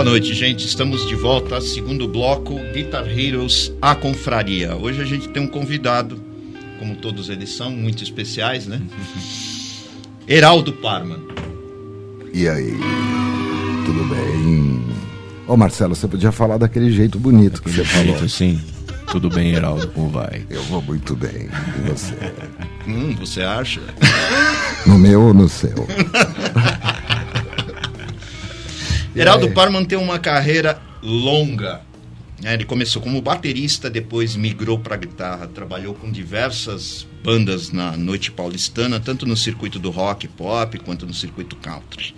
Boa noite, gente. Estamos de volta ao segundo bloco, Guitar Heroes, a Confraria. Hoje a gente tem um convidado, como todos eles são, muito especiais, né? Heraldo Parman. E aí, tudo bem? Ô Marcelo, você podia falar daquele jeito bonito que você falou. Sim. Tudo bem, Heraldo? Como vai? Eu vou muito bem. E você? Você acha? No meu ou no seu? Heraldo Parman tem uma carreira longa. Ele começou como baterista, depois migrou para guitarra, trabalhou com diversas bandas na noite paulistana, tanto no circuito do rock pop quanto no circuito country.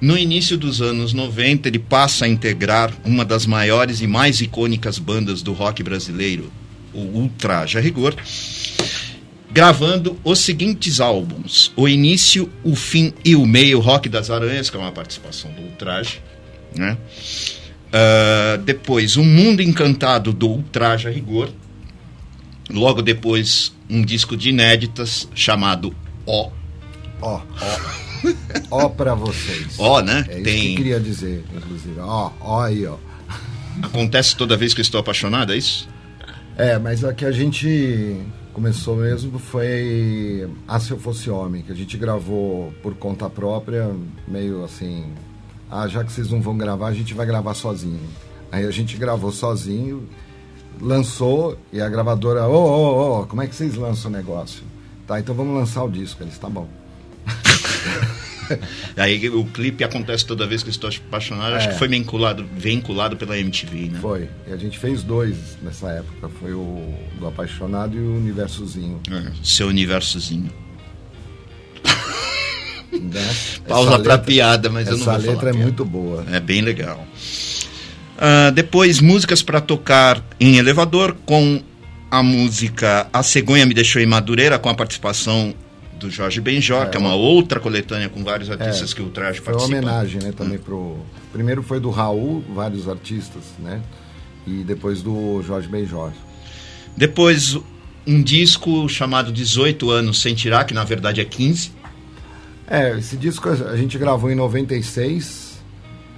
No início dos anos 90, ele passa a integrar uma das maiores e mais icônicas bandas do rock brasileiro, o Ultraje a Rigor, gravando os seguintes álbuns: O Início, O Fim e o Meio, Rock das Aranhas, que é uma participação do Ultraje, né? Depois, O Mundo Encantado, do Ultraje a Rigor. Logo depois, um disco de inéditas chamado Ó. Ó pra vocês. Ó, né? É isso que eu queria dizer, inclusive. Ó aí, ó. Acontece toda vez que eu estou apaixonado, é isso? É, mas a que a gente começou mesmo foi Ah, Se Eu Fosse Homem, que a gente gravou por conta própria, meio assim... já que vocês não vão gravar, a gente vai gravar sozinho. Aí a gente gravou sozinho, lançou, e a gravadora, como é que vocês lançam o negócio? Tá, então vamos lançar o disco. Eles, tá bom. Aí o clipe acontece toda vez que eu estou apaixonado. Acho que foi vinculado pela MTV, né? Foi, e a gente fez dois nessa época. Foi o do Apaixonado e o Universozinho. Seu Universozinho. Né? Pausa pra piada, mas eu não vou falar. Essa letra é piada. muito boa. É bem legal. Depois, músicas para tocar em elevador, com a música A Cegonha Me Deixou em Madureira, com a participação do Jorge Benjor, que é uma outra coletânea com vários artistas que o Ultraje participa. Foi uma homenagem, né, também pro... Primeiro foi do Raul, vários artistas, né? E depois do Jorge Benjor. Depois, um disco chamado 18 Anos Sem Tirar, que na verdade é 15. Esse disco a gente gravou em 96,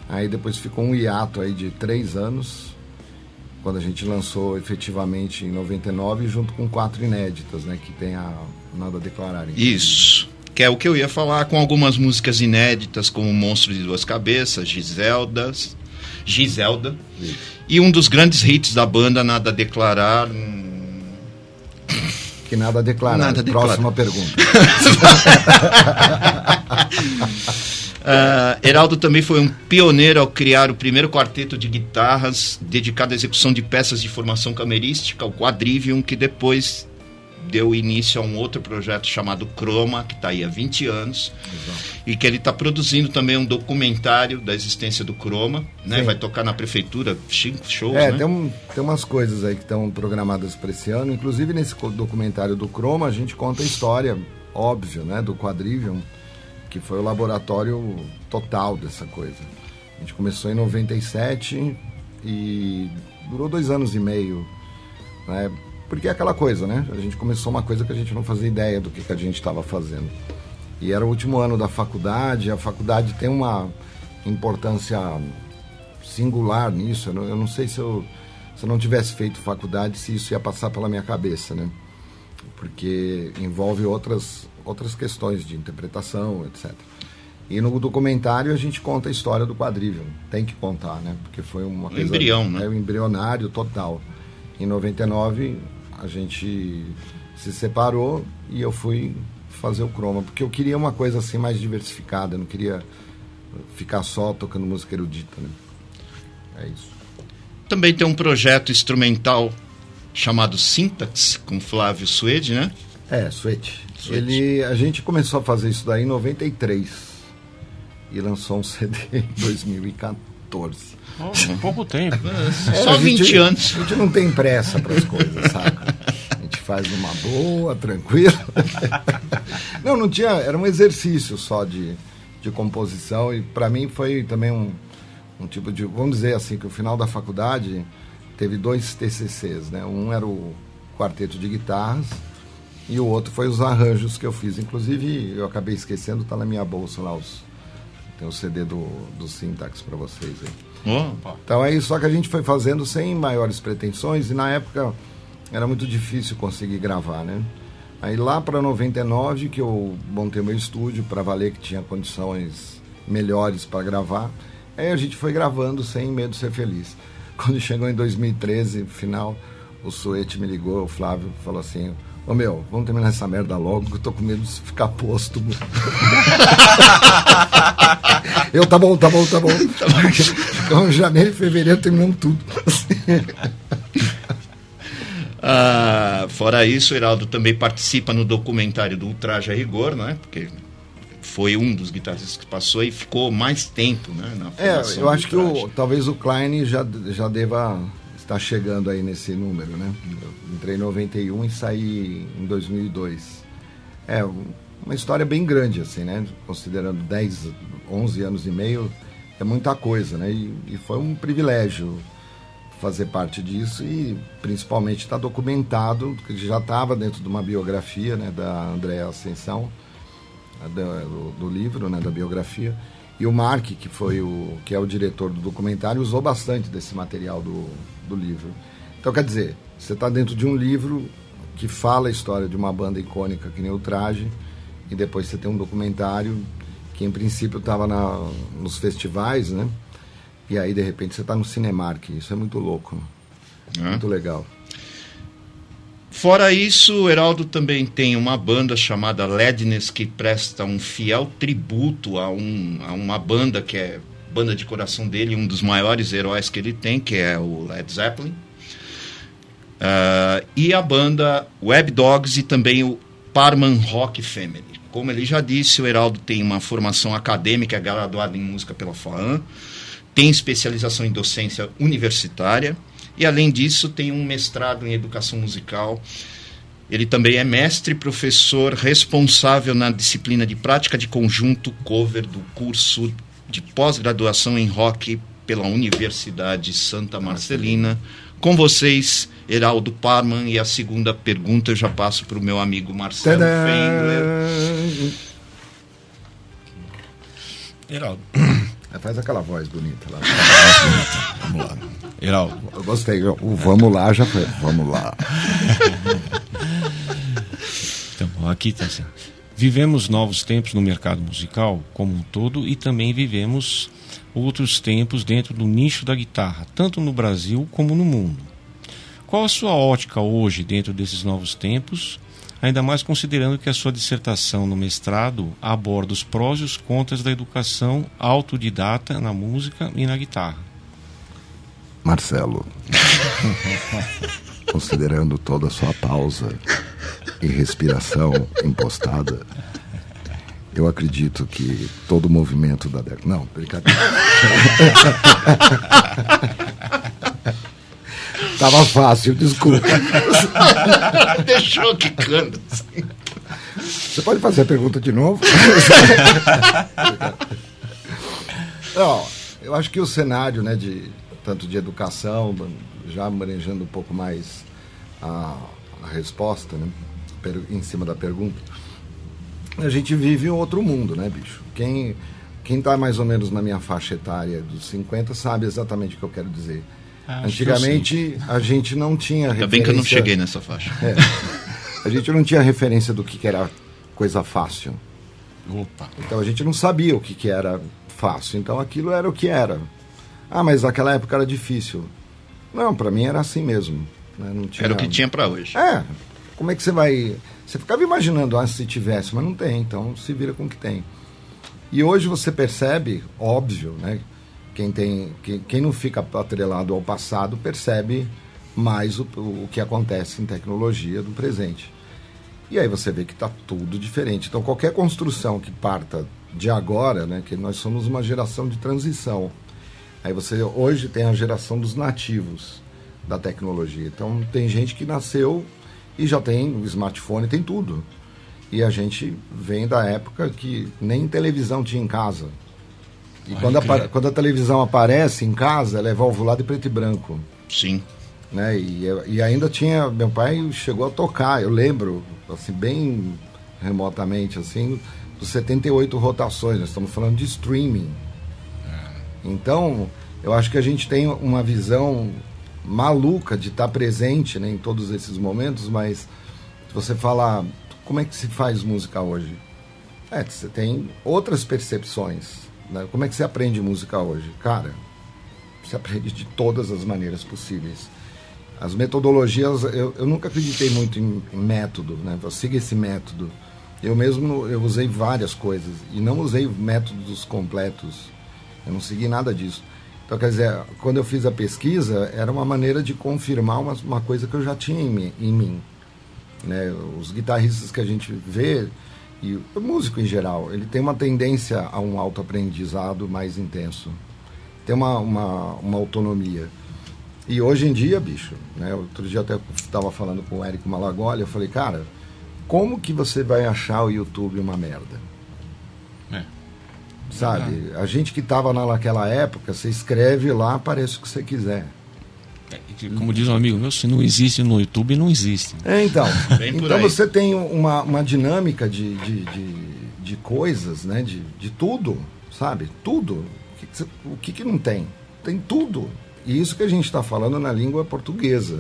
aí depois ficou um hiato aí de 3 anos, quando a gente lançou efetivamente em 99, junto com 4 inéditas, né, que tem a Nada a Declarar. Isso, que é o que eu ia falar, com algumas músicas inéditas, como Monstro de Duas Cabeças, Giselda, e um dos grandes hits da banda, Nada a Declarar... Que nada a declarar. Nada a declarar. Próxima pergunta. Heraldo também foi um pioneiro ao criar o primeiro quarteto de guitarras dedicado à execução de peças de formação camerística, o Quadrivium, que depois deu início a um outro projeto chamado Croma, que está aí há 20 anos. Exato. E que ele está produzindo também um documentário da existência do Croma, né? Vai tocar na prefeitura, shows, né? Tem umas coisas aí que estão programadas para esse ano. Inclusive, nesse documentário do Croma, a gente conta a história, óbvio, né, do Quadrivium, que foi o laboratório total dessa coisa. A gente começou em 97 e durou 2 anos e meio, né? Porque é aquela coisa, né? A gente começou uma coisa que a gente não fazia ideia do que a gente estava fazendo. E era o último ano da faculdade. A faculdade tem uma importância singular nisso. Eu não sei se eu não tivesse feito faculdade, se isso ia passar pela minha cabeça, né? Porque envolve outras questões de interpretação, etc. E no documentário a gente conta a história do Quadrivium. Tem que contar, né? Porque foi uma coisa... embrião, né? É um embrionário total. Em 99... a gente se separou e eu fui fazer o Croma, porque eu queria uma coisa assim mais diversificada, eu não queria ficar só tocando música erudita, né? É isso. Também tem um projeto instrumental chamado Syntax, com Flávio Suede, né? Suede. A gente começou a fazer isso daí em 93 e lançou um CD em 2014. Pouco tempo. Só 20 anos. A gente não tem pressa para as coisas, saca? A gente faz uma boa, tranquila. Não tinha... Era um exercício só de composição e para mim foi também um tipo de... Vamos dizer assim, que o final da faculdade teve 2 TCCs, né? Um era o quarteto de guitarras e o outro foi os arranjos que eu fiz. Inclusive, eu acabei esquecendo, tá na minha bolsa lá Tem o CD do Syntax para vocês aí. Oh. Então é isso, só que a gente foi fazendo sem maiores pretensões e na época era muito difícil conseguir gravar, né? Aí lá para 99 que eu montei meu estúdio para valer, que tinha condições melhores para gravar. Aí a gente foi gravando sem medo de ser feliz. Quando chegou em 2013, final, o Suete me ligou, o Flávio falou assim: ô meu, vamos terminar essa merda logo, que eu tô com medo de ficar póstumo. Eu, tá bom. Ficamos em janeiro e fevereiro, terminamos tudo. Fora isso, o Heraldo também participa no documentário do Ultraje a Rigor, né? Porque foi um dos guitarristas que passou e ficou mais tempo, né? Na formação eu acho do Ultraje. que talvez o Klein já deva estar chegando aí nesse número, né? Eu entrei em 91 e saí em 2002. É uma história bem grande, assim, né? Considerando 10, 11 anos e meio, é muita coisa, né? E foi um privilégio fazer parte disso e principalmente estar documentado, que já estava dentro de uma biografia, né, da Andréa Ascensão, do livro, né, da biografia, e o Mark, que é o diretor do documentário, usou bastante desse material do livro. Então, quer dizer, você está dentro de um livro que fala a história de uma banda icônica que nem o Ultraje, e depois você tem um documentário que em princípio estava nos festivais, né? E aí, de repente, você está no Cinemark. Isso é muito louco. Muito legal. Fora isso, o Heraldo também tem uma banda chamada Ledness, que presta um fiel tributo a uma banda que é banda de coração dele, um dos maiores heróis que ele tem, que é o Led Zeppelin. E a banda Web Dogs e também o Parman Rock Family. Como ele já disse, o Heraldo tem uma formação acadêmica, graduado em música pela FAAM, tem especialização em docência universitária e, além disso, tem um mestrado em educação musical. Ele também é mestre e professor responsável na disciplina de prática de conjunto cover do curso de pós-graduação em rock pela Universidade Santa Marcelina. Com vocês, Heraldo Parman, e a segunda pergunta eu já passo para o meu amigo Marcelo Fendler. Heraldo. Faz aquela voz bonita lá. Vamos lá. Heraldo. Eu gostei. O vamos lá já foi. Vamos lá. Então, aqui está assim. Vivemos novos tempos no mercado musical como um todo e também vivemos outros tempos dentro do nicho da guitarra, tanto no Brasil como no mundo. Qual a sua ótica hoje dentro desses novos tempos, ainda mais considerando que a sua dissertação no mestrado aborda os prós e os contras da educação autodidata na música e na guitarra? Marcelo, considerando toda a sua pausa e respiração impostada, eu acredito que todo o movimento da década... Não, brincadeira. Tava fácil, desculpa. Deixou quicando. Você pode fazer a pergunta de novo? Não, eu acho que o cenário, né, tanto de educação, já manejando um pouco mais a resposta, né, em cima da pergunta, a gente vive um outro mundo, né, bicho? Quem tá mais ou menos na minha faixa etária dos 50 sabe exatamente o que eu quero dizer. Antigamente a gente não tinha referência. Ainda bem que eu não cheguei nessa faixa. A gente não tinha referência do que era coisa fácil. Opa. Então a gente não sabia o que era fácil. Então aquilo era o que era. Mas naquela época era difícil. Não, pra mim era assim mesmo. Né? Não tinha... Era o que tinha pra hoje. Como é que você vai... Você ficava imaginando, se tivesse, mas não tem. Então se vira com o que tem. E hoje você percebe, óbvio, né? Quem não fica atrelado ao passado percebe mais o que acontece em tecnologia do presente. E aí você vê que está tudo diferente. Então qualquer construção que parta de agora, né, que nós somos uma geração de transição. Aí você hoje tem a geração dos nativos da tecnologia. Então tem gente que nasceu e já tem o smartphone, tem tudo. E a gente vem da época que nem televisão tinha em casa. E quando a televisão aparece em casa, ela é valvulada e preto e branco. Sim. Né? E ainda tinha... Meu pai chegou a tocar, eu lembro, assim, bem remotamente, assim, dos 78 rotações, nós estamos falando de streaming. Então, eu acho que a gente tem uma visão maluca de estar presente, né, em todos esses momentos, mas se você falar como é que se faz música hoje, você tem outras percepções, né? Como é que você aprende música hoje? Cara, você aprende de todas as maneiras possíveis. As metodologias, eu nunca acreditei muito em método, né? Siga esse método. Eu usei várias coisas e não usei métodos completos. Eu não segui nada disso. Então, quer dizer, quando eu fiz a pesquisa, era uma maneira de confirmar uma coisa que eu já tinha em mim. Né? Os guitarristas que a gente vê, e o músico em geral, ele tem uma tendência a um autoaprendizado mais intenso. Tem uma autonomia. E hoje em dia, bicho, né? Outro dia até estava falando com o Érico Malagoli, eu falei, cara, como que você vai achar o YouTube uma merda? Sabe? A gente que estava naquela época, você escreve lá, aparece o que você quiser. Como diz um amigo meu, se não existe no YouTube, não existe. Então você tem uma dinâmica de coisas, né? De tudo, sabe? Tudo. O que não tem? Tem tudo. E isso que a gente está falando na língua portuguesa.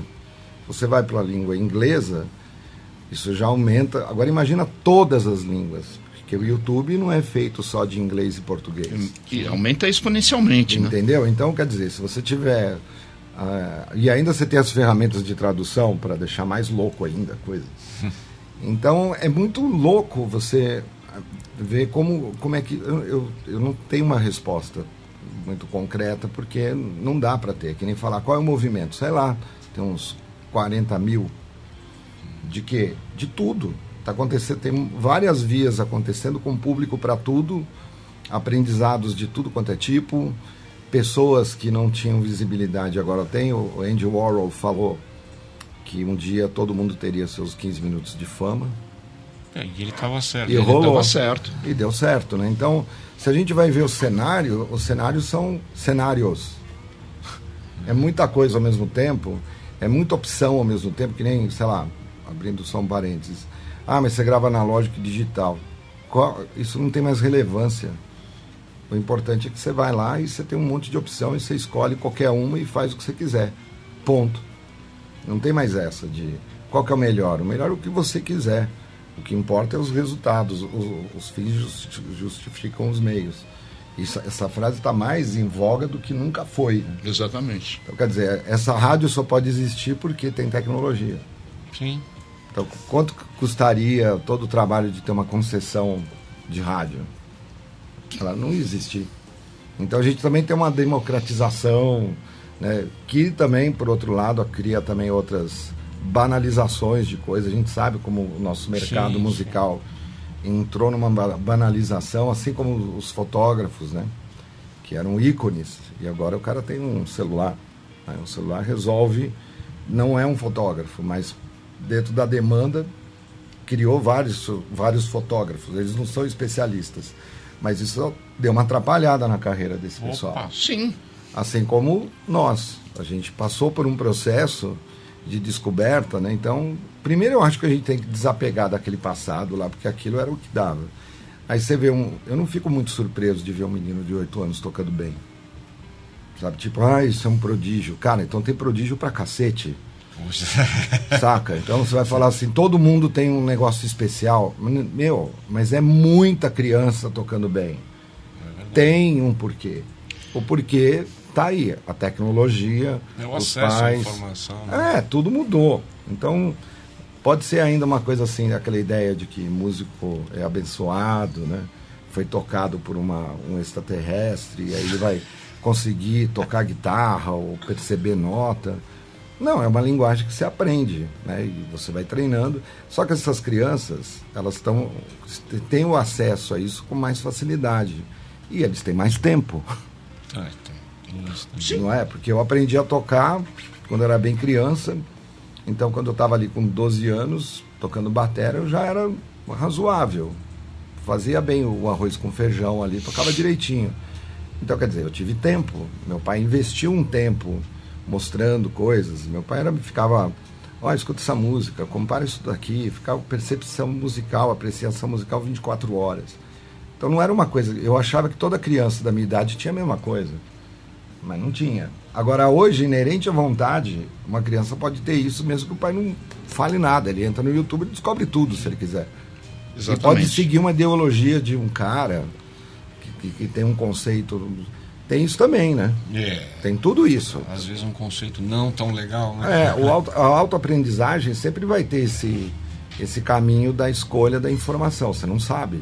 Você vai para a língua inglesa, isso já aumenta. Agora imagina todas as línguas. Porque o YouTube não é feito só de inglês e português. E aumenta exponencialmente, entendeu? Né? Então, quer dizer, se você tiver... e ainda você tem as ferramentas de tradução para deixar mais louco ainda a coisa. Então, é muito louco você ver como é que... Eu não tenho uma resposta muito concreta, porque não dá para ter. Que nem falar, qual é o movimento? Sei lá, tem uns 40 mil. De quê? De tudo. Tá acontecendo, tem várias vias acontecendo com público para tudo, aprendizados de tudo quanto é tipo, pessoas que não tinham visibilidade agora tem. O Andy Warhol falou que um dia todo mundo teria seus 15 minutos de fama. E ele estava certo. E rolou. Certo. E deu certo, né? Então, se a gente vai ver o cenário, os cenários são cenários. É muita coisa ao mesmo tempo, é muita opção ao mesmo tempo, que nem, sei lá, abrindo só um parênteses. Mas você grava analógico e digital. Isso não tem mais relevância. O importante é que você vai lá e você tem um monte de opção e você escolhe qualquer uma e faz o que você quiser. Ponto. Não tem mais essa de qual que é o melhor. O melhor é o que você quiser. O que importa é os resultados. Os fins justificam os meios. Essa frase está mais em voga do que nunca foi. Exatamente. Então, quer dizer, essa rádio só pode existir porque tem tecnologia. Sim. Então, quanto custaria todo o trabalho de ter uma concessão de rádio? Ela não existe. Então, a gente também tem uma democratização, né, que também, por outro lado, cria também outras banalizações de coisas. A gente sabe como o nosso mercado musical entrou numa banalização, assim como os fotógrafos, né, que eram ícones. E agora o cara tem um celular. Né, o celular resolve, não é um fotógrafo, mas... dentro da demanda, criou vários fotógrafos. Eles não são especialistas, mas isso deu uma atrapalhada na carreira desse pessoal. Sim. Assim como nós. A gente passou por um processo de descoberta, né? Então, primeiro eu acho que a gente tem que desapegar daquele passado lá, porque aquilo era o que dava. Aí você vê eu não fico muito surpreso de ver um menino de 8 anos tocando bem. Sabe, tipo, isso é um prodígio. Cara, então tem prodígio pra cacete. Saca? Então você vai falar assim, todo mundo tem um negócio especial. Meu, mas é muita criança tocando bem. Tem um porquê. O porquê tá aí, a tecnologia, os pais, à informação, né? Tudo mudou. Então pode ser ainda uma coisa assim, aquela ideia de que músico é abençoado, né? Foi tocado por um extraterrestre e aí ele vai conseguir tocar guitarra ou perceber nota. Não, é uma linguagem que se aprende, né? E você vai treinando. Só que essas crianças, elas têm o acesso a isso com mais facilidade. E eles têm mais tempo. Não é? Porque eu aprendi a tocar quando eu era bem criança. Então, quando eu estava ali com 12 anos, tocando batera, eu já era razoável. Fazia bem o arroz com feijão ali, tocava direitinho. Então, quer dizer, eu tive tempo. Meu pai investiu um tempo mostrando coisas. Meu pai ficava, escuta essa música, compara isso daqui, ficava percepção musical, apreciação musical 24 horas. Então não era uma coisa... Eu achava que toda criança da minha idade tinha a mesma coisa. Mas não tinha. Agora, hoje, inerente à vontade, uma criança pode ter isso mesmo que o pai não fale nada. Ele entra no YouTube e descobre tudo, se ele quiser. Exatamente. E pode seguir uma ideologia de um cara que tem um conceito... Tem isso também, né? Tem tudo isso. Às vezes um conceito não tão legal, né? A autoaprendizagem sempre vai ter esse caminho da escolha da informação. Você não sabe.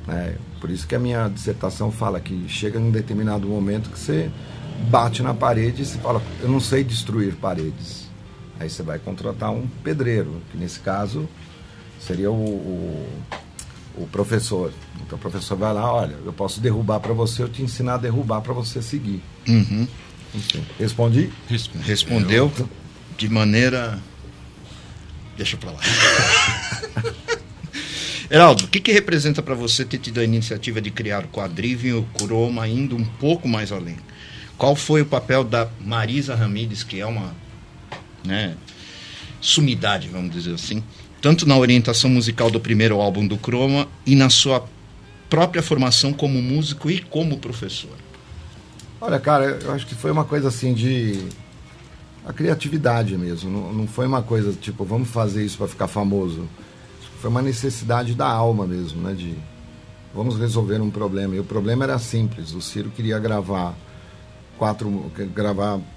Né? Por isso que a minha dissertação fala que chega num determinado momento que você bate na parede e se fala, eu não sei destruir paredes. Aí você vai contratar um pedreiro, que nesse caso seria o professor. Então o professor vai lá, olha, eu posso derrubar para você, eu te ensinar a derrubar para você seguir. Uhum. Enfim, respondi? Respondeu de maneira... Deixa pra lá. Heraldo, o que representa para você ter tido a iniciativa de criar o Quadrivium e o Croma indo um pouco mais além? Qual foi o papel da Marisa Ramírez, que é uma sumidade, vamos dizer assim, tanto na orientação musical do primeiro álbum do Croma e na sua própria formação como músico e como professor? Olha, cara, eu acho que foi uma coisa assim de... a criatividade mesmo. Não foi uma coisa tipo, vamos fazer isso para ficar famoso. Foi uma necessidade da alma mesmo, né? De vamos resolver um problema. E o problema era simples. O Ciro queria gravar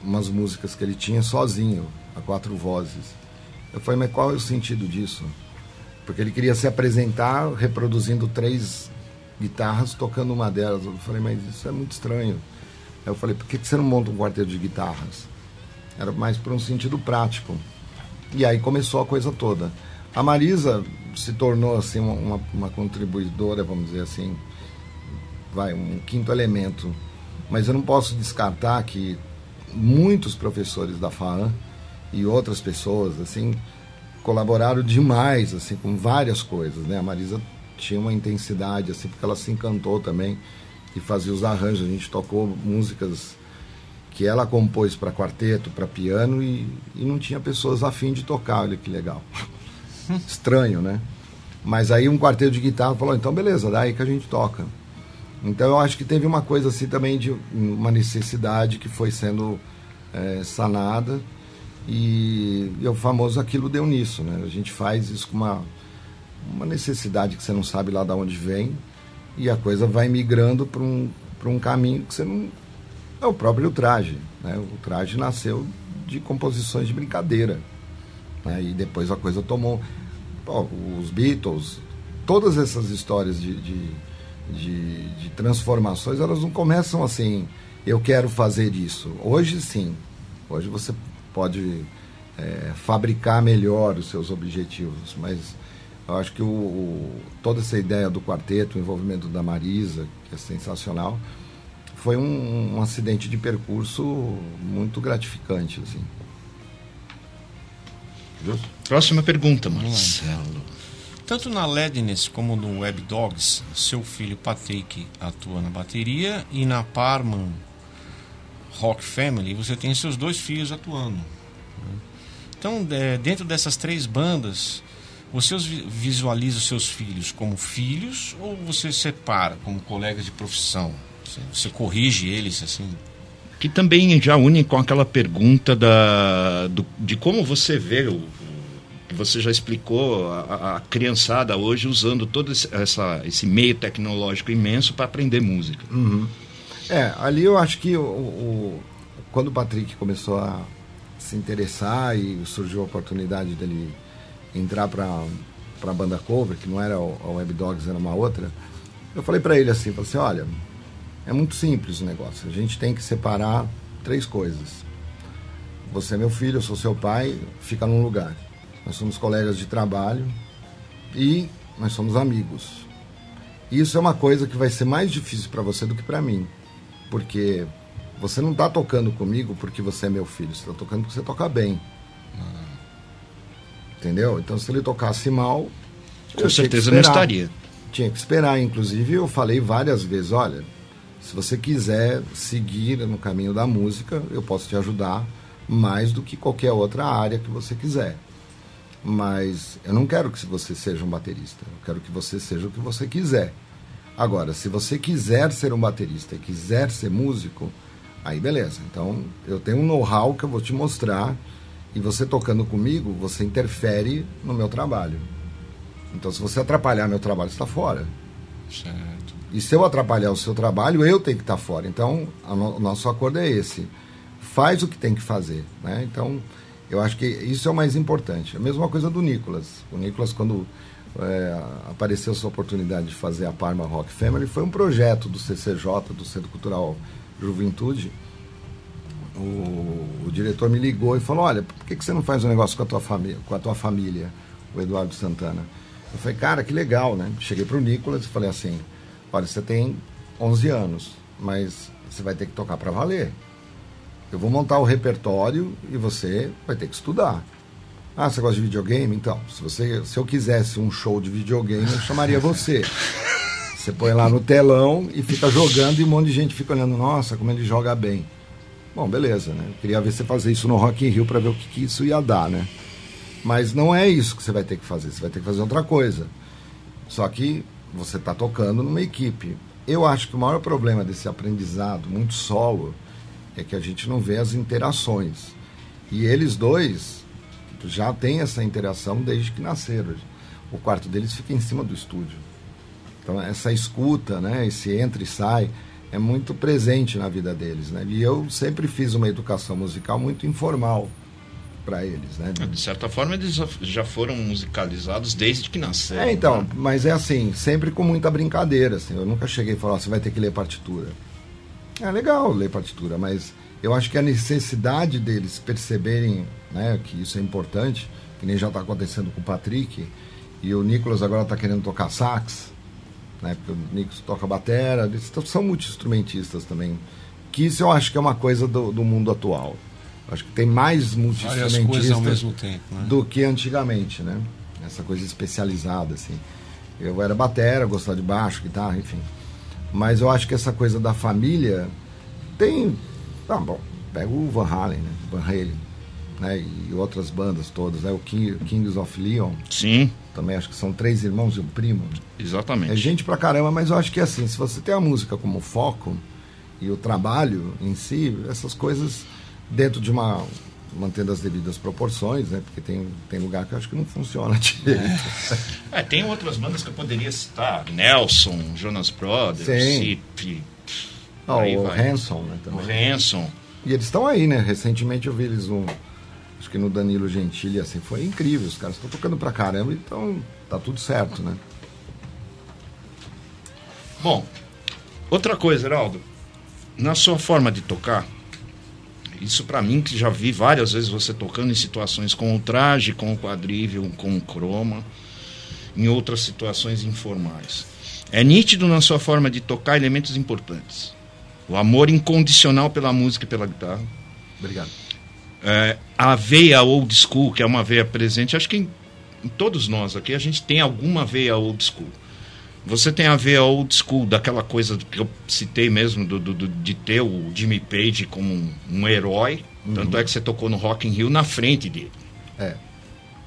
umas músicas que ele tinha sozinho, a 4 vozes. Eu falei, mas qual é o sentido disso? Porque ele queria se apresentar reproduzindo 3 guitarras, tocando uma delas. Eu falei, mas isso é muito estranho. Aí eu falei, por que você não monta um quarteto de guitarras? Era mais por um sentido prático. E aí começou a coisa toda. A Marisa se tornou assim uma contribuidora, vamos dizer assim, um quinto elemento. Mas eu não posso descartar que muitos professores da FAAM e outras pessoas assim colaboraram demais assim com várias coisas, né? A Marisa tinha uma intensidade assim porque ela se encantou também e fazia os arranjos. A gente tocou músicas que ela compôs para quarteto, para piano e não tinha pessoas a fim de tocar. Olha que legal. Estranho, né? Mas aí um quarteto de guitarra falou, então beleza, daí que a gente toca. Então eu acho que teve uma coisa assim também de uma necessidade que foi sendo sanada e o famoso aquilo deu nisso, né? A gente faz isso com uma necessidade que você não sabe lá de onde vem e a coisa vai migrando para um caminho que você não... É o próprio Traje, né? O Traje nasceu de composições de brincadeira, né? E depois a coisa tomou... os Beatles, todas essas histórias de transformações, elas não começam assim, eu quero fazer isso. Hoje sim, hoje você pode fabricar melhor os seus objetivos, mas eu acho que toda essa ideia do quarteto, o envolvimento da Marisa, que é sensacional, foi um acidente de percurso muito gratificante, assim. Justo? Próxima pergunta, Marcelo. Tanto na Ledness como no Web Dogs, seu filho Patrick atua na bateria e na Parman Rock Family você tem seus 2 filhos atuando. Então, dentro dessas 3 bandas, você visualiza os seus filhos como filhos ou você separa como colegas de profissão? Você corrige eles assim? Que também já une com aquela pergunta de como você vê que você já explicou a criançada hoje usando todo esse meio tecnológico imenso para aprender música. Uhum. Ali eu acho que quando o Patrick começou a se interessar e surgiu a oportunidade dele entrar para a banda cover, que não era a Web Dogs, era uma outra, eu falei para ele assim, olha, é muito simples o negócio, a gente tem que separar 3 coisas. Você é meu filho, eu sou seu pai, fica num lugar. Nós somos colegas de trabalho e nós somos amigos. Isso é uma coisa que vai ser mais difícil para você do que para mim, porque você não está tocando comigo porque você é meu filho, você está tocando porque você toca bem. Entendeu? Então, se ele tocasse mal, com certeza não estaria. Tinha que esperar. Inclusive, eu falei várias vezes, olha, se você quiser seguir no caminho da música, eu posso te ajudar mais do que qualquer outra área que você quiser. Mas eu não quero que você seja um baterista. Eu quero que você seja o que você quiser. Agora, se você quiser ser um baterista e quiser ser músico, aí beleza. Então, eu tenho um know-how que eu vou te mostrar, e você tocando comigo, você interfere no meu trabalho. Então, se você atrapalhar meu trabalho, você está fora. Certo. E se eu atrapalhar o seu trabalho, eu tenho que estar fora. Então, o nosso acordo é esse. Faz o que tem que fazer, né? Então, eu acho que isso é o mais importante. A mesma coisa do Nicolas. O Nicolas, quando apareceu essa oportunidade de fazer a Parma Rock Family, foi um projeto do CCJ, do Centro Cultural Juventude. O diretor me ligou e falou: olha, por que você não faz um negócio com a tua família, o Eduardo Santana? Eu falei: cara, que legal, né? Cheguei pro Nicolas e falei assim: olha, você tem 11 anos, mas você vai ter que tocar para valer. Eu vou montar o repertório e você vai ter que estudar. Ah, você gosta de videogame? Então, se eu quisesse um show de videogame, eu chamaria você. Você põe lá no telão e fica jogando, e um monte de gente fica olhando: nossa, como ele joga bem. Bom, beleza, né? Eu queria ver você fazer isso no Rock in Rio para ver o que isso ia dar, né? Mas não é isso que você vai ter que fazer. Você vai ter que fazer outra coisa. Só que você está tocando numa equipe. Eu acho que o maior problema desse aprendizado muito solo é que a gente não vê as interações. E eles dois já têm essa interação desde que nasceram. O quarto deles fica em cima do estúdio. Então, essa escuta, né, esse entra e sai, é muito presente na vida deles, né? E eu sempre fiz uma educação musical muito informal para eles, né? De certa forma, eles já foram musicalizados desde que nasceram. Então, né? Mas é assim, sempre com muita brincadeira, assim. Eu nunca cheguei e falei: você vai ter que ler partitura. É legal ler partitura, mas eu acho que a necessidade deles perceberem, né, que isso é importante, que nem já está acontecendo com o Patrick, e o Nicolas agora está querendo tocar sax, né, porque o Nicolas toca batera, eles são multi-instrumentistas também, que isso eu acho que é uma coisa do mundo atual. Eu acho que tem mais multi-instrumentistas ao mesmo tempo, né? do que antigamente, né? Essa coisa especializada, assim. Eu era batera, gostava de baixo, guitarra, enfim. Mas eu acho que essa coisa da família tem... Ah, bom, pega o Van Halen, né? Van Halen, né? E outras bandas todas, né? O Kings of Leon. Sim. Também acho que são 3 irmãos e um primo. Exatamente. É gente pra caramba, mas eu acho que assim, se você tem a música como foco e o trabalho em si, essas coisas dentro de mantendo as devidas proporções, né? Porque tem lugar que eu acho que não funciona direito. Tem outras bandas que eu poderia citar: Nelson, Jonas Brothers, Cip, o Hanson, né? Também. O Hanson. E eles estão aí, né? Recentemente eu vi eles acho que no Danilo Gentili, assim, foi incrível. Os caras estão tocando pra caramba, então tá tudo certo, né? Bom, outra coisa, Heraldo, na sua forma de tocar, isso pra mim, que já vi várias vezes você tocando em situações com o traje, com o quadrível, com o croma, em outras situações informais. É nítido na sua forma de tocar elementos importantes. O amor incondicional pela música e pela guitarra. Obrigado. A veia old school, que é uma veia presente, acho que em todos nós aqui a gente tem alguma veia old school. Você tem a veia old school, daquela coisa que eu citei mesmo, de ter o Jimmy Page como um herói. Tanto é que você tocou no Rock in Rio na frente dele.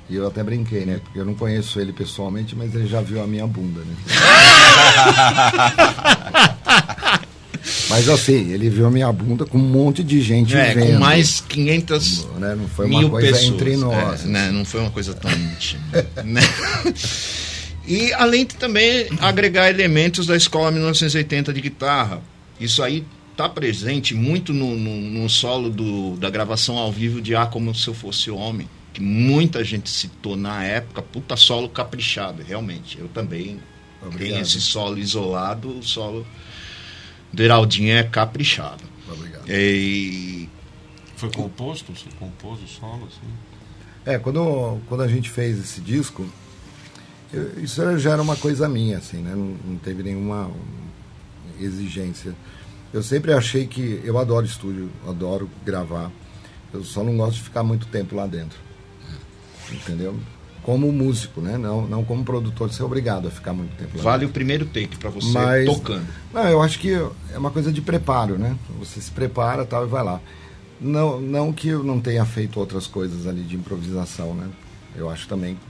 E eu até brinquei, né? Porque eu não conheço ele pessoalmente, mas ele já viu a minha bunda, né? Mas assim, ele viu a minha bunda com um monte de gente vendo. Com mais 500 né? Não foi uma coisa pessoas, entre nós. Né? Não foi uma coisa tão íntima. Né? E além de também agregar elementos da escola 1980 de guitarra. Isso aí está presente muito no solo da gravação ao vivo de Como Se Eu Fosse Homem, que muita gente citou na época. Puta solo caprichado, realmente. Eu também tenho esse solo isolado, o solo do Heraldinho é caprichado. Obrigado. Foi composto? Você compôs o solo? Assim? Quando a gente fez esse disco, isso já era uma coisa minha, assim, né? Não teve nenhuma exigência. Eu sempre achei que... Eu adoro estúdio, adoro gravar. Eu só não gosto de ficar muito tempo lá dentro. Entendeu? Como músico, né? Não como produtor, você é obrigado a ficar muito tempo lá Vale dentro. O primeiro take para você tocando. Não, eu acho que é uma coisa de preparo, né? Você se prepara tal, e vai lá. Não que eu não tenha feito outras coisas ali de improvisação, né? Eu acho também que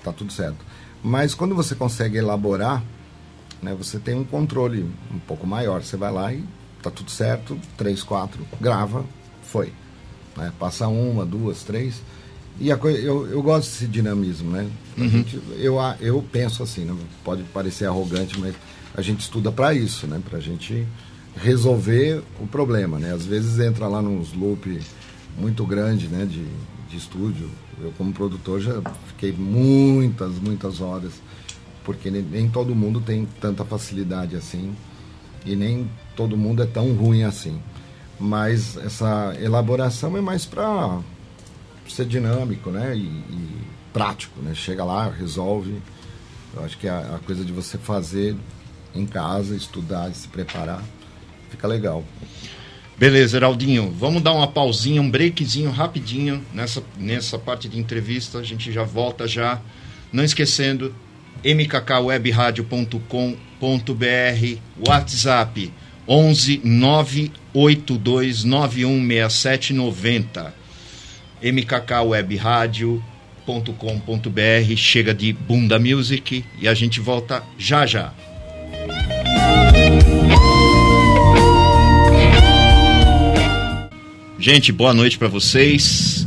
tá tudo certo. Mas quando você consegue elaborar né, você tem um controle um pouco maior. Você vai lá e tá tudo certo, 3, 4, grava, foi. Né? Passa 1, 2, 3. E eu gosto desse dinamismo, né? Eu penso assim, né? Pode parecer arrogante, mas a gente estuda para isso, né? Pra gente resolver o problema, né? Às vezes entra lá nos loop muito grande, né? De estúdio. Eu, como produtor, já fiquei muitas horas, porque nem todo mundo tem tanta facilidade assim, e nem todo mundo é tão ruim assim. Mas essa elaboração é mais para ser dinâmico, né? E prático, né? Chega lá, resolve. Eu acho que a coisa de você fazer em casa, estudar e se preparar, fica legal. Beleza, Heraldinho, vamos dar uma pausinha, um breakzinho rapidinho nessa parte de entrevista. A gente já volta já. Não esquecendo, mkkwebradio.com.br, WhatsApp 11 982 916790. mkkwebradio.com.br. Chega de Bunda Music e a gente volta já já. Gente, boa noite para vocês.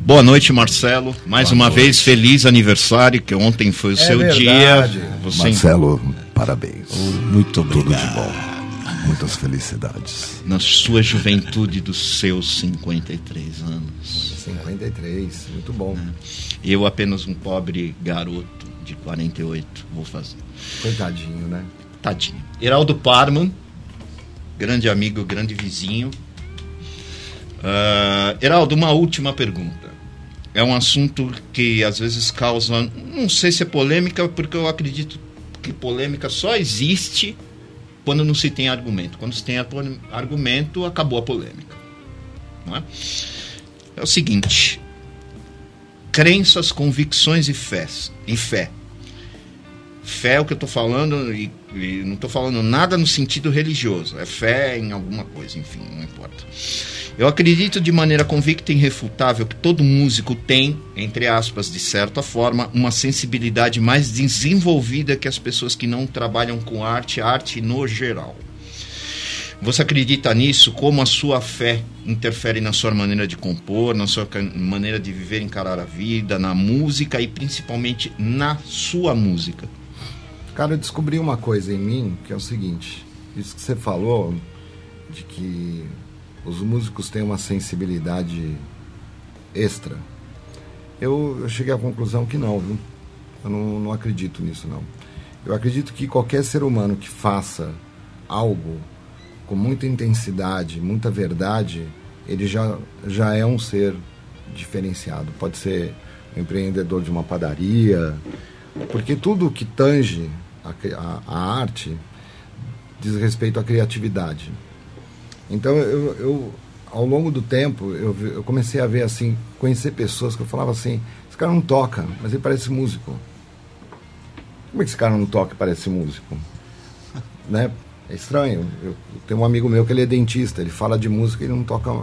Boa noite, Marcelo. Mais uma vez, feliz aniversário, que ontem foi o seu dia. Marcelo, parabéns. Muito obrigado. Tudo de bom. Muitas felicidades. Na sua juventude dos seus 53 anos. 53, muito bom. Eu, apenas um pobre garoto de 48, vou fazer. Coitadinho, né? Tadinho. Heraldo Parman, grande amigo, grande vizinho. Heraldo, uma última pergunta. É um assunto que às vezes causa, não sei se é polêmica, porque eu acredito que polêmica só existe quando não se tem argumento. Quando se tem argumento, acabou a polêmica. Não é? É o seguinte: crenças, convicções e fé. Fé é o que eu estou falando, e não estou falando nada no sentido religioso. É fé em alguma coisa, enfim, não importa. Eu acredito de maneira convicta e irrefutável que todo músico tem, entre aspas, de certa forma, uma sensibilidade mais desenvolvida que as pessoas que não trabalham com arte no geral. Você acredita nisso? Como a sua fé interfere na sua maneira de compor, na sua maneira de viver, encarar a vida, na música e principalmente na sua música? Cara, eu descobri uma coisa em mim, que é o seguinte: isso que você falou, de que os músicos têm uma sensibilidade extra. Eu cheguei à conclusão que não, viu? Eu não acredito nisso, não. Eu acredito que qualquer ser humano que faça algo com muita intensidade, muita verdade, ele já é um ser diferenciado. Pode ser um empreendedor de uma padaria, porque tudo que tange a arte diz respeito à criatividade. Então, eu ao longo do tempo, eu comecei a ver assim, conhecer pessoas que eu falava assim: esse cara não toca, mas ele parece músico. Como é que esse cara não toca e parece músico? Né? É estranho. Eu tenho um amigo meu que ele é dentista, ele fala de música e ele não toca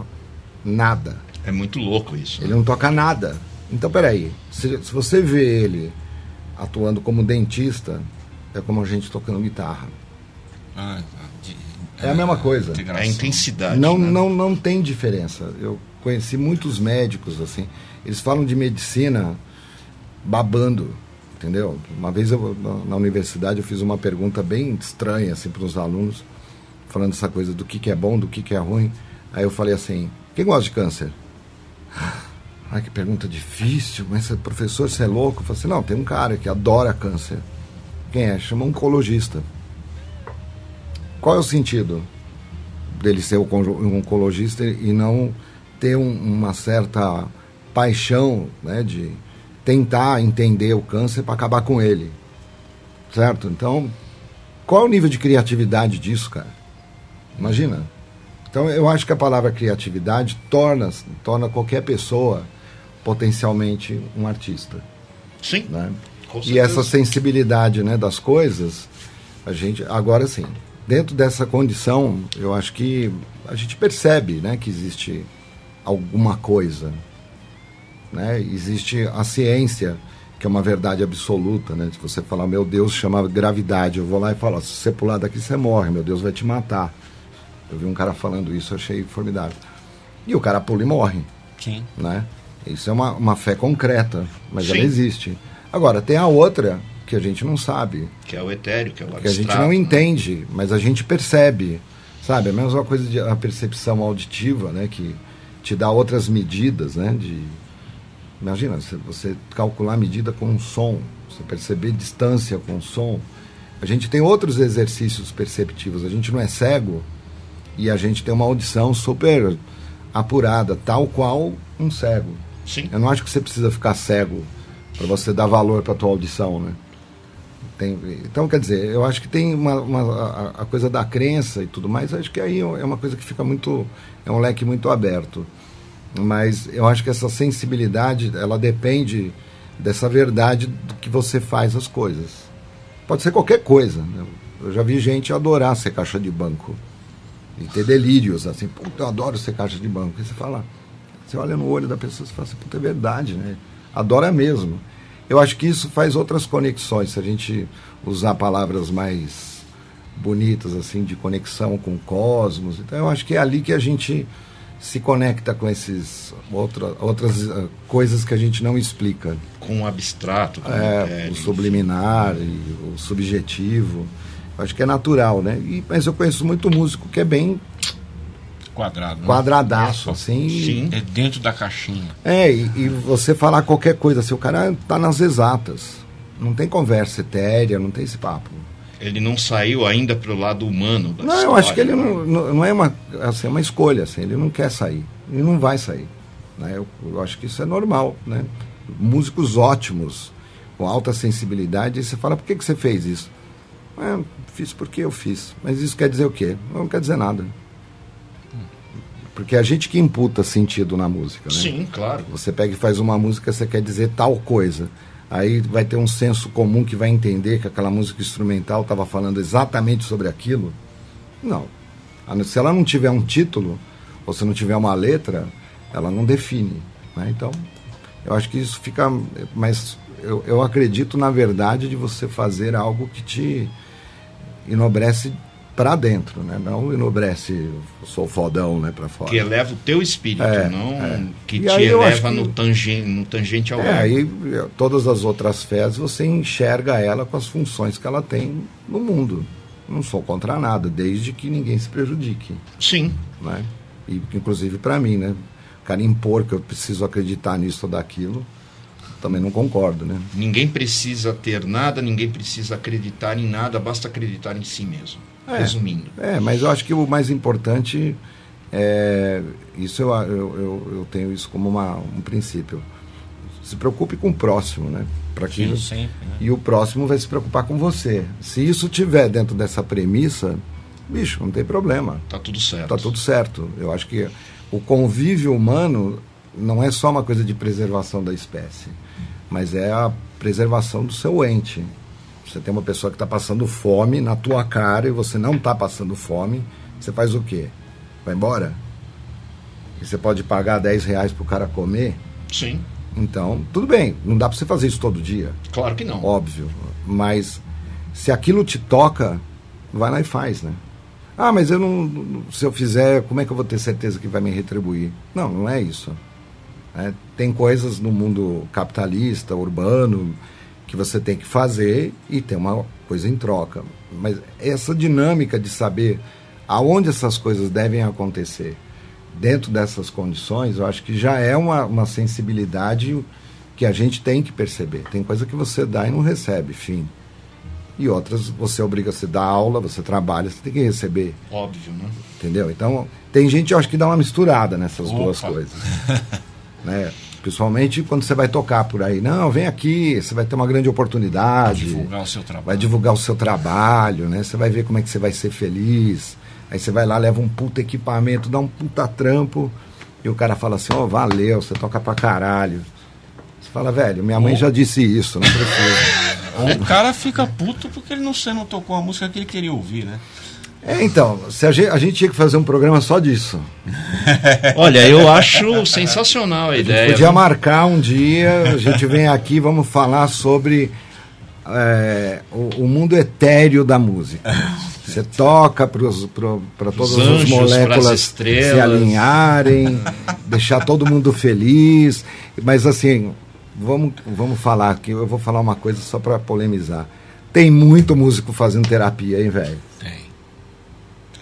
nada. É muito louco isso. Ele não toca nada. Então, peraí, se você vê ele atuando como dentista, é como a gente tocando guitarra. É a mesma coisa. É a intensidade. Não tem diferença. Eu conheci muitos médicos, assim, eles falam de medicina babando, entendeu? Uma vez na universidade eu fiz uma pergunta bem estranha assim, para os alunos, falando essa coisa do que é bom, do que é ruim. Aí eu falei assim: quem gosta de câncer? Ai, que pergunta difícil, mas professor, você é louco? Eu falei assim: não, tem um cara que adora câncer. Quem é? Chama um oncologista. Qual é o sentido dele ser um oncologista e não ter uma certa paixão, né, de tentar entender o câncer para acabar com ele? Certo? Então, qual é o nível de criatividade disso, cara? Imagina. Então, eu acho que a palavra criatividade torna qualquer pessoa potencialmente um artista. Sim. Né? E essa sensibilidade, né, das coisas, a gente, agora sim, dentro dessa condição, eu acho que a gente percebe, né, que existe alguma coisa, né? Existe a ciência, que que é uma verdade absoluta, né? Se você falar, meu Deus chama gravidade, eu vou lá e falo, se você pular daqui você morre, meu Deus vai te matar. Eu vi um cara falando isso, eu achei formidável. E o cara pula e morre. Sim. Né? Isso é uma fé concreta, mas Sim. ela existe. Agora, tem a outra que a gente não sabe. Que é o etéreo, que é o Que a abstrato. gente não entende, mas a gente percebe. Sabe? A mesma coisa a percepção auditiva, né? Que te dá outras medidas, né? Imagina, você calcular a medida com um som, você perceber distância com o som. A gente tem outros exercícios perceptivos. A gente não é cego e a gente tem uma audição super apurada, tal qual um cego. Sim. Eu não acho que você precisa ficar cego para você dar valor para a tua audição, né? Então, quer dizer, eu acho que tem a coisa da crença e tudo mais, acho que aí é uma coisa que fica muito... É um leque muito aberto. Mas eu acho que essa sensibilidade, ela depende dessa verdade do que você faz as coisas. Pode ser qualquer coisa, né? Eu já vi gente adorar ser caixa de banco. E ter delírios, assim, puta, eu adoro ser caixa de banco. E você fala, você olha no olho da pessoa e fala assim, puta, é verdade, né? Adora mesmo. Eu acho que isso faz outras conexões, se a gente usar palavras mais bonitas, assim, de conexão com o cosmos. Então eu acho que é ali que a gente se conecta com esses outras coisas que a gente não explica. Com o abstrato. Com o subliminar e o subjetivo. Eu acho que é natural, né? Mas eu conheço muito músico que é bem quadrado, né? Quadradaço, assim. Sim. É dentro da caixinha. E você falar qualquer coisa, assim, o cara tá nas exatas. Não tem conversa etérea, não tem esse papo. Ele não saiu ainda pro lado humano da história. Eu acho que ele não é uma escolha, assim, ele não quer sair. Ele não vai sair. Né? Eu acho que isso é normal, né? Músicos ótimos, com alta sensibilidade, e você fala, por que você fez isso? Fiz porque eu fiz. Mas isso quer dizer o quê? Não quer dizer nada. Porque é a gente que imputa sentido na música, né? Sim, claro. Você pega e faz uma música, você quer dizer tal coisa. Aí vai ter um senso comum que vai entender que aquela música instrumental estava falando exatamente sobre aquilo. Não. Se ela não tiver um título, ou se não tiver uma letra, ela não define. Né? Então, eu acho que isso fica... Mas eu acredito na verdade de você fazer algo que te enobrece para dentro, né? Não enobrece, sou fodão, né, para fora. Que eleva o teu espírito, não que e te eleva no tangente ao ego. Aí todas as outras fés você enxerga ela com as funções que ela tem no mundo. Não sou contra nada, desde que ninguém se prejudique. Sim. Né? E inclusive para mim, né? O cara impor que eu preciso acreditar nisso ou daquilo, também não concordo, né? Ninguém precisa ter nada, ninguém precisa acreditar em nada, basta acreditar em si mesmo. Resumindo. Mas eu acho que o mais importante é... Isso eu tenho isso como um princípio. Se preocupe com o próximo, né? Sim, sempre, né? E o próximo vai se preocupar com você. Se isso tiver dentro dessa premissa, bicho, não tem problema. Tá tudo certo. Tá tudo certo. Eu acho que o convívio humano não é só uma coisa de preservação da espécie, mas é a preservação do seu ente. Você tem uma pessoa que está passando fome na tua cara e você não está passando fome, você faz o quê? Vai embora? E você pode pagar R$10 para o cara comer? Sim. Então, tudo bem, não dá para você fazer isso todo dia. Claro que não. Óbvio. Mas se aquilo te toca, vai lá e faz, né? Mas eu não... Se eu fizer, como é que eu vou ter certeza que vai me retribuir? Não, não é isso. Tem coisas no mundo capitalista, urbano, que você tem que fazer e tem uma coisa em troca. Mas essa dinâmica de saber aonde essas coisas devem acontecer dentro dessas condições, eu acho que já é uma sensibilidade que a gente tem que perceber. Tem coisa que você dá e não recebe, fim. E outras você obriga a se dar aula, você trabalha, você tem que receber. Óbvio, né? Entendeu? Então, tem gente, eu acho que dá uma misturada nessas duas coisas. Né? Principalmente quando você vai tocar por aí. Não, vem aqui, você vai ter uma grande oportunidade. Vai divulgar o seu trabalho. Vai divulgar o seu trabalho, né? Você vai ver como é que você vai ser feliz. Aí você vai lá, leva um puta equipamento, dá um puta trampo, e o cara fala assim, valeu, você toca pra caralho. Você fala, velho, minha mãe já disse isso, não precisa. Ou o cara fica puto porque você não tocou a música que ele queria ouvir, né? Então, se a gente tinha que fazer um programa só disso. Olha, eu acho sensacional a ideia. Podia marcar um dia, a gente vem aqui, vamos falar sobre o mundo etéreo da música. Você toca para todas as moléculas se alinharem, deixar todo mundo feliz. Mas assim, vamos falar aqui, eu vou falar uma coisa só para polemizar. Tem muito músico fazendo terapia, hein, velho? Tem.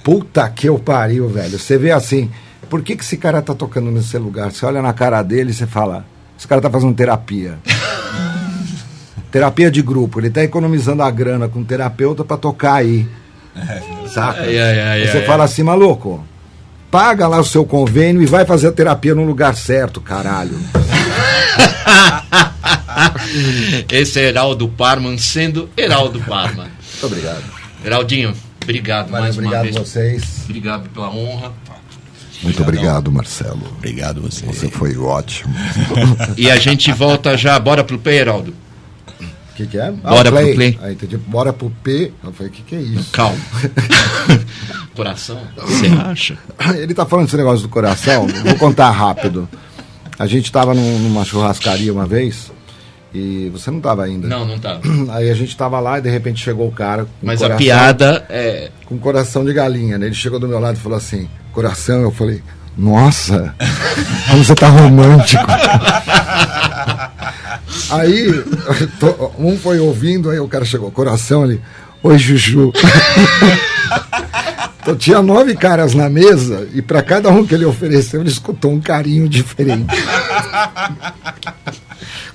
Puta que eu pariu, velho. Você vê assim, por que esse cara tá tocando nesse lugar? Você olha na cara dele e você fala, esse cara tá fazendo terapia. Terapia de grupo. Ele tá economizando a grana com um terapeuta pra tocar aí. Saca? Você fala assim, maluco, paga lá o seu convênio e vai fazer a terapia no lugar certo, caralho. Esse é Heraldo Parman sendo Heraldo Parman. Muito obrigado. Heraldinho, obrigado mais uma vez. Obrigado a vocês. Obrigado pela honra. Muito obrigado, Marcelo. Obrigado você. Você foi ótimo. E a gente volta já. Bora pro P, Heraldo. O que é? Bora pro play. Aí entendi. Bora pro P. Eu falei, o que é isso? Calma. Coração? Você acha? Ele tá falando desse negócio do coração. Vou contar rápido. A gente tava numa churrascaria uma vez. E você não tava ainda. Não tava. Aí a gente tava lá e de repente chegou o cara. Mas coração, a piada é. Com coração de galinha, né? Ele chegou do meu lado e falou assim: coração. Eu falei, nossa, como você tá romântico. Aí um foi ouvindo, aí o cara chegou, coração ali, oi Juju. Então tinha 9 caras na mesa e para cada um que ele ofereceu, ele escutou um carinho diferente.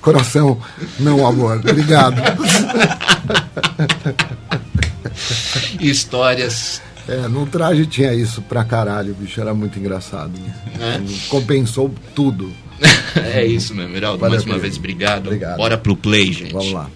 Coração, não, amor, obrigado. Histórias. No traje tinha isso pra caralho, bicho, era muito engraçado. Compensou tudo. É isso mesmo, Heraldo. Mais uma vez, obrigado. Bora pro play, gente. Vamos lá.